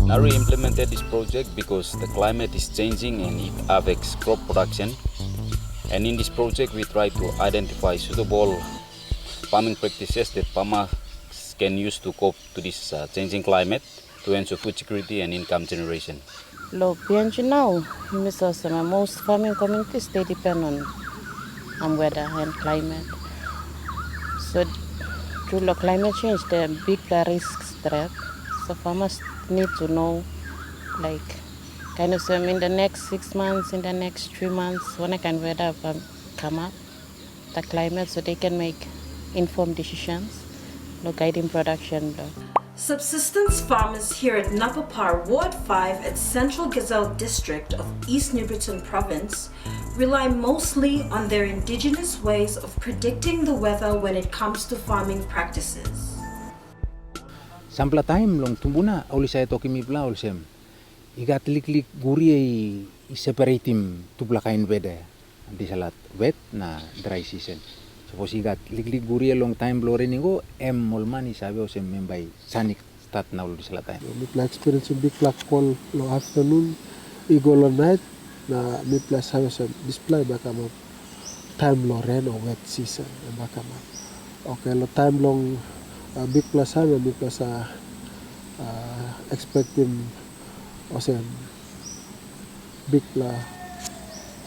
Now we implemented this project because the climate is changing and it affects crop production. And in this project we try to identify suitable farming practices that farmers can use to cope to this changing climate to ensure food security and income generation. Look, now, most farming communities, they depend on weather and climate. So through the climate change, there are big risks there. So farmers need to know, like, kind of in the next 6 months, in the next 3 months, when I can weather come up, the climate, so they can make informed decisions, guiding production. Subsistence farmers here at Napapar, Ward 5 at Central Gazelle District of East New Britain Province rely mostly on their indigenous ways of predicting the weather when it comes to farming practices. Sampla time long tumbuna oli saya toki mi pla olsem. Igat liklik guri I separatim tubla kain beda. Di salat wet na dry season. Suppose igat liklik guri long time blore ningo molmani sabe olsem membai sanik start na di salat time. Mi pla experience big clock call lo afternoon igo lo night na mi pla sabe olsem display baka mo time lo rain or wet season baka ma. Okay lo time long big plus sana mi plus expecting olsem big la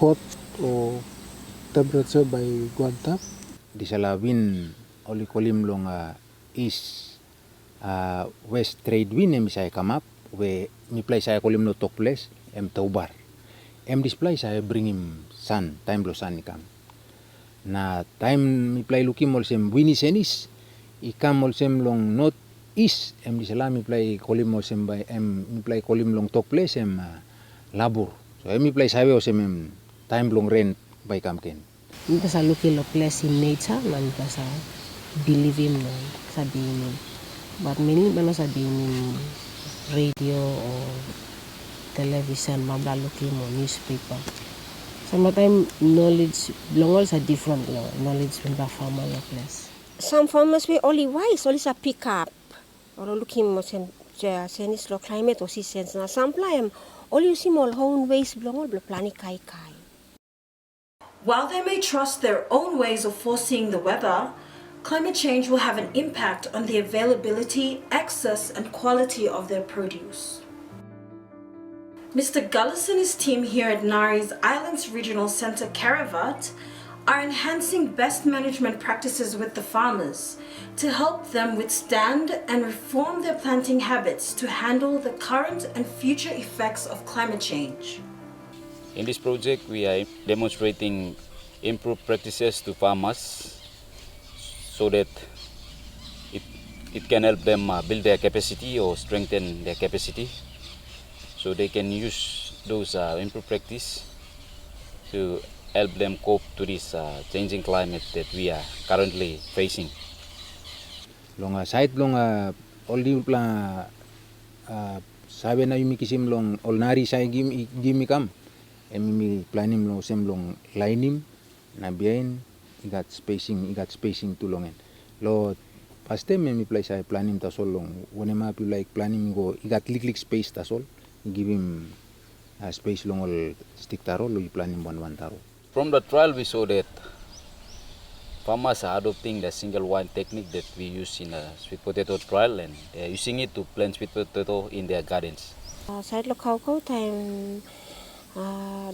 hot or temperature by guantap Di salawin oli kolim long east west trade wind em saya come up we mi play saya kolim no toples em taubar em display saya bring him sun time lo sun ikam na time mi play lukim olsem wini senis ikam olsem long north east em di sala mi play kolim olsem by em mi play kolim long toples em labur so em mi play saya olsem em time long rain by kamken Kita selalu kilo place in nature, man kita believe him no, sabihin him. But mainly bano sabihin him radio or television, mabla looking mo newspaper. Sometimes knowledge, long are different knowledge when the farmer your place. Some farmers we only wise, only sa pick up or looking mo sen senis lo climate or seasons na. Some time only see more own ways belong all plani kai kai. While they may trust their own ways of foreseeing the weather, climate change will have an impact on the availability, access, and quality of their produce. Mr. Gullis and his team here at Nari's Islands Regional Center Caravat are enhancing best management practices with the farmers to help them withstand and reform their planting habits to handle the current and future effects of climate change. In this project, we are demonstrating improved practices to farmers so that it can help them build their capacity or strengthen their capacity so they can use those improved practice to help them cope to this changing climate that we are currently facing. Long side long only pla sabe na yumi kisim long olnari sai gimi kam emi planim long sem long linim na bien igat spacing tulongen lo paste emi play sai planim tasol long whenever you like planim go igat liklik space tasol give him space long all stick taro lo planim one taro. From the trial we saw that farmers are adopting the single wind technique that we use in a sweet potato trial and they are using it to plant sweet potato in their gardens. Sa lo kau time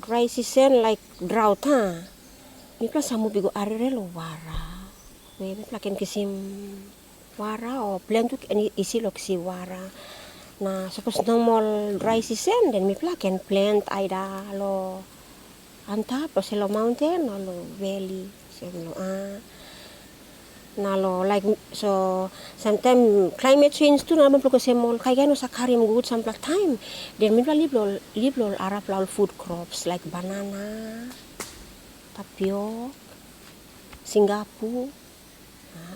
dry season like drought ha. Mi pla samu bigo arere lo wara. We mi pla ken kisim wara o plant tu ani isi lo kisi wara. Na suppose normal dry season then mi pla ken plant aida lo anta po lo mountain o lo valley so lo na lo like so sometimes climate change tu naman plo kasi mo kaya no sa karim good some time then mi pla liblo arap la food crops like banana tapiok singapu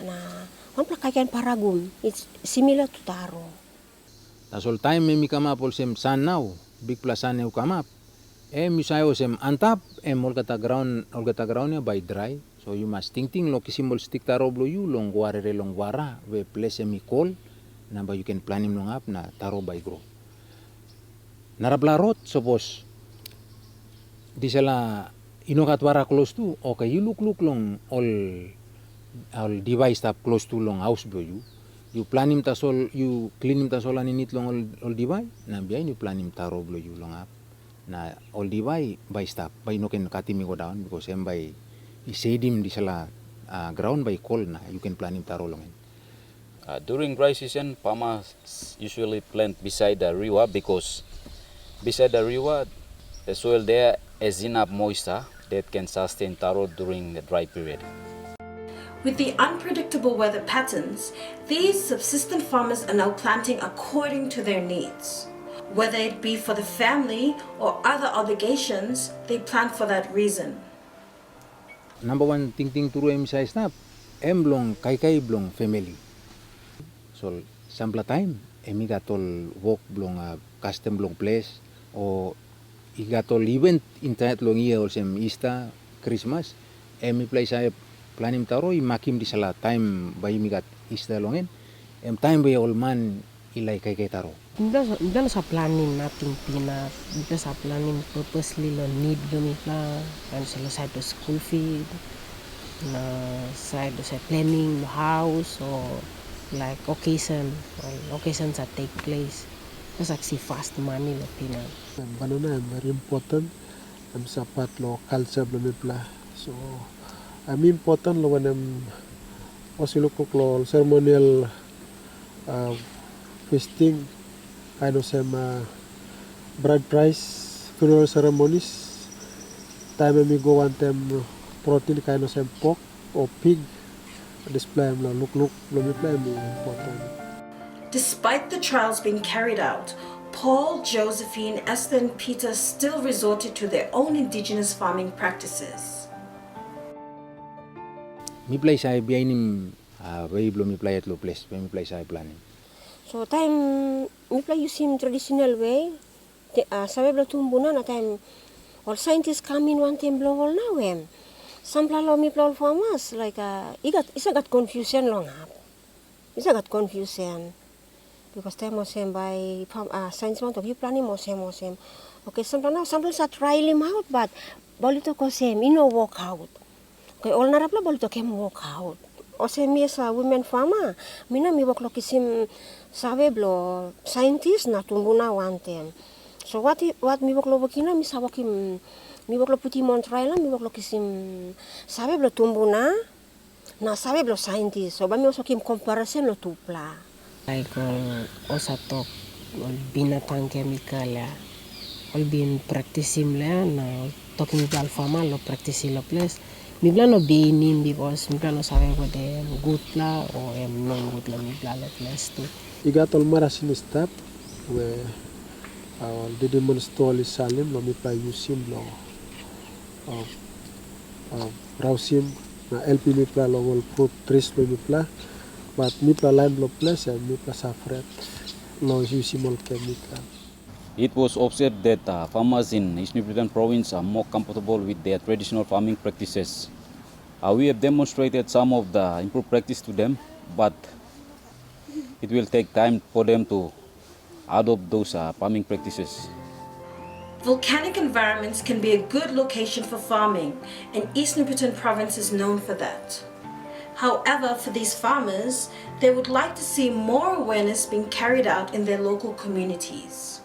na one pla kaya paragum it's similar to taro. Tasol time mi kama pol sem san now big plus san eu kama mi sayo sem antap olgata ground ya by dry. So you must think lo kisimol stick taro blo you long wara we place mi call number you can plan him long up na taro by grow. narablarot suppose di sala inokat wara close to, okay, you look long all device tap close to long house bro you plan him tasol, you clean him tasol aninit long all device, na biyain you plan him taro bro you long up. Na all device by stop, by no can cut him go down because em by he said him di sala ground by call na you can plan him taro long. During dry season, farmers usually plant beside the river because beside the river, the soil there has enough moisture that can sustain taro during the dry period. With the unpredictable weather patterns, these subsistent farmers are now planting according to their needs. Whether it be for the family or other obligations, they plant for that reason. Number one ting turu em size snap, em blong kai blong family. So sampla time, emi gatol walk blong custom blong place o igatol event internet long iya ol sem Easter, Christmas, emi place saya planim taro i makim di sala time bay mi gat Easter longen, em time bay ol man ilay kai taro. Don't sa planning nothing peanut. Because sa planning purposely lo need lumipla and sila side the school fee, na side the planning the house or like occasions that take place. That's actually fast money lo peanut. Banana very important. I'm sapat lo culture lumipla. So I'm important lo when I'm look lo ceremonial feasting. Kind of some bride price funeral ceremonies. Time we go on them protein kind of some pork or pig display look important. Despite the trials being carried out, Paul, Josephine, Esther, and Peter still resorted to their own indigenous farming practices. Mi play saya biainim way blo mi play at lo place, mi play saya planning. So time we play using traditional way. Sabi blo tumbuna na time all scientists come in one time blow all now em. Sampla lo mi play farmers like isa got confusion long up. Isa got confusion because time was by science man to you planning mosem. Okay, sampla sa try him out but bolito ko sem walk out. Okay, all narapla bolito kem walk out. O mi sa women farmer, mina mi wak lo kisim sabe blo scientist na tumbuna one time. So what mi wak lo wakina mi sa wakim mi wak lo puti mon trial mi wak lo kisim sabe blo tumbuna na sabe blo scientist. So ba mi wakim comparison lo tupla. Like osa tok binatang chemical ya. All been practicing la na talking about farmer lo practicing lo place. Mi plano beinin because mi plano sabe whether good la or non good la mi plano place too. Igatol marasin step where the demonstrol is salim lo mi play usim lo rausim na LP mi play lo wol fruit trees lo mi play but mi play line lo place and mi play safret lo usim all chemical. It was observed that farmers in East New Britain province are more comfortable with their traditional farming practices. We have demonstrated some of the improved practice to them, but it will take time for them to adopt those farming practices. Volcanic environments can be a good location for farming, and East New Britain province is known for that. However, for these farmers, they would like to see more awareness being carried out in their local communities.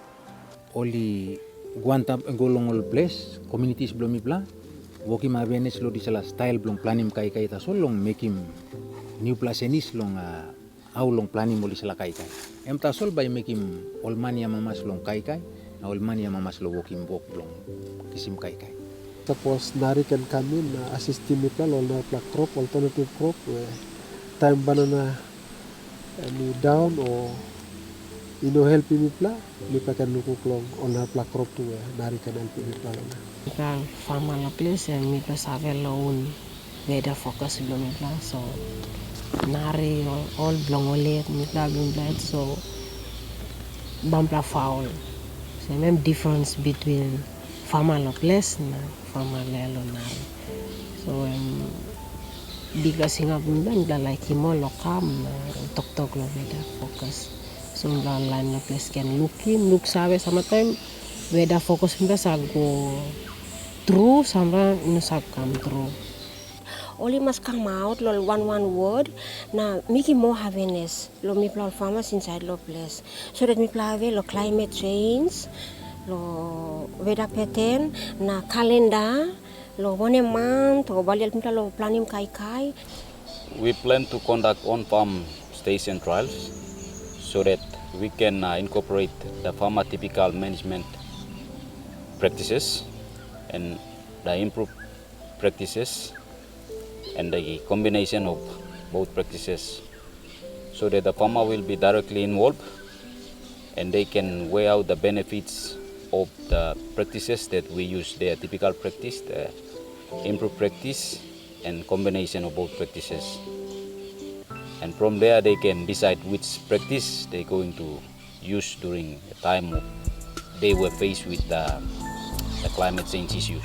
Oli guantam golong all place communities belum ibla woki ma awareness lo di sala style belum planim kai ta solong make him new placenis long au long planim mo di sala kai em ta sol by make him all mania mamas long kai na all mania mamas lo woki mbok long kisim kai Tapos nari kan kami na assistim ipla lo na plak crop alternative crop time banana ni down or help mi pla mi pakan lukuk long on har plak crop tu nari kan help mi pla na. Kan farmer la place and mi pa save loan weather focus belum mi pla so nari all belum olet mi pla belum blend so bampla foul. So même difference between farmer la place na farmer la lo nari. So biga singa bunda like himo lokam tok lo weather focus. So line na place can look sabe sama time whether focus mi sa go true sama no sa come true. Only must come out lo one word na miki more happiness lo mi pla farmers inside lo place so that mi pla lo climate change lo weather pattern na calendar lo one month o balial mi pla lo planim kai. We plan to conduct on-farm station trials so that we can incorporate the farmer typical management practices and the improved practices and the combination of both practices so that the farmer will be directly involved and they can weigh out the benefits of the practices that we use, their typical practice, the improved practice and combination of both practices. And from there they can decide which practice they're going to use during the time of they were faced with the climate change issues.